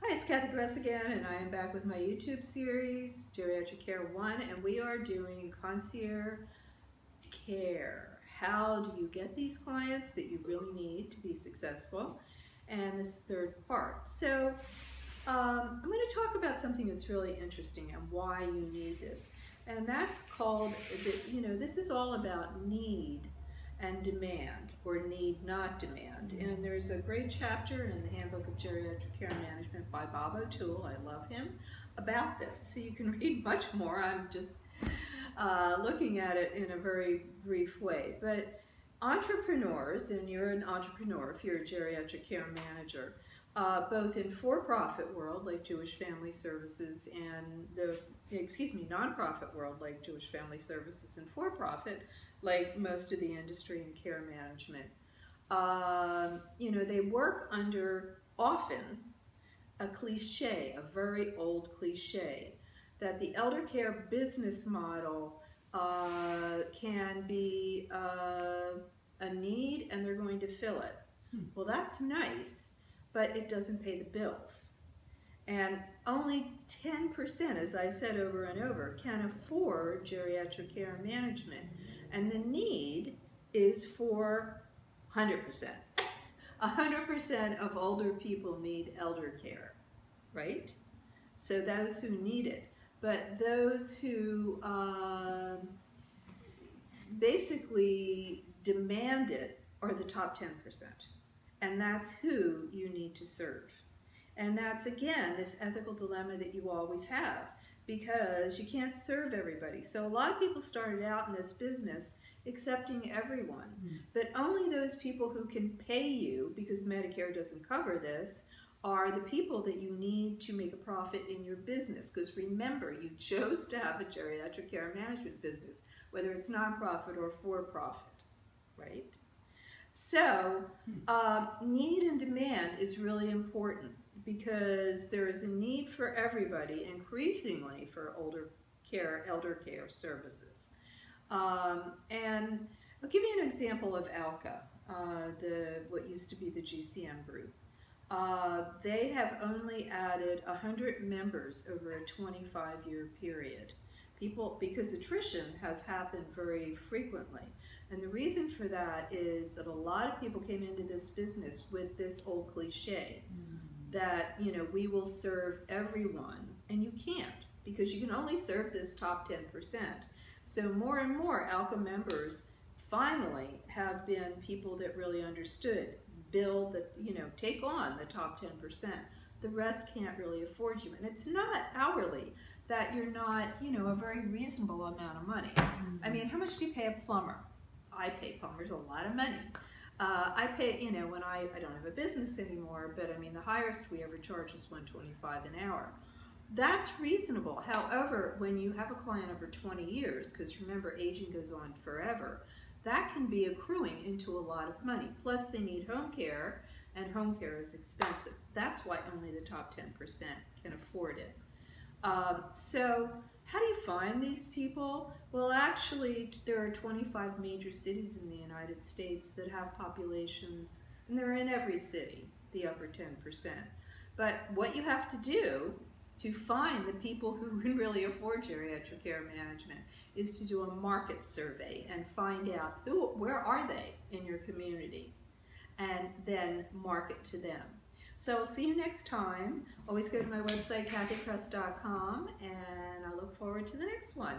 Hi, it's Cathy Cress again, and I am back with my YouTube series, Geriatric Care 1, and we are doing Concierge Care. How do you get these clients that you really need to be successful? And this third part. So I'm going to talk about something that's really interesting and why you need this. And that's called, this is all about need and demand, or need not demand. And there's a great chapter in the Handbook of Geriatric Care Management by Bob O'Toole, I love him, about this. So you can read much more. I'm just looking at it in a very brief way. But entrepreneurs, and you're an entrepreneur if you're a geriatric care manager, both in for-profit world like Jewish Family Services and the, non-profit world like Jewish Family Services, and for-profit like most of the industry in care management. They work under often a cliche, a very old cliche, that the elder care business model can be a need and they're going to fill it. Well, that's nice, but it doesn't pay the bills. And only 10%, as I said over and over, can afford geriatric care management. And the need is for 100%. 100% of older people need elder care, right? So those who need it. But those who basically demand it are the top 10%. And that's who you need to serve. And that's, again, this ethical dilemma that you always have, because you can't serve everybody. So a lot of people started out in this business accepting everyone, but only those people who can pay you, because Medicare doesn't cover this, are the people that you need to make a profit in your business. Because remember, you chose to have a geriatric care management business, whether it's nonprofit or for-profit, right? So need and demand is really important, because there is a need for everybody, increasingly for elder care services. And I'll give you an example of ALCA, what used to be the GCM group. They have only added 100 members over a 25-year period. Because attrition has happened very frequently. And the reason for that is that a lot of people came into this business with this old cliche that, we will serve everyone, and you can't, because you can only serve this top 10%. So more and more ALCA members finally have been people that really understood, build the, take on the top 10%. The rest can't really afford you. And it's not hourly that you're not, a very reasonable amount of money. I mean, how much do you pay a plumber? I pay plumbers a lot of money. I pay, when I don't have a business anymore, but I mean, the highest we ever charge is $125 an hour. That's reasonable. However, when you have a client over 20 years, because remember, aging goes on forever, that can be accruing into a lot of money. Plus, they need home care, and home care is expensive. That's why only the top 10% can afford it. So how do you find these people? Well, actually, there are 25 major cities in the United States that have populations, and they're in every city, the upper 10%. But what you have to do to find the people who can really afford geriatric care management is to do a market survey and find out where are they in your community, and then market to them. So I'll see you next time. Always go to my website, cathycress.com, and I look forward to the next one.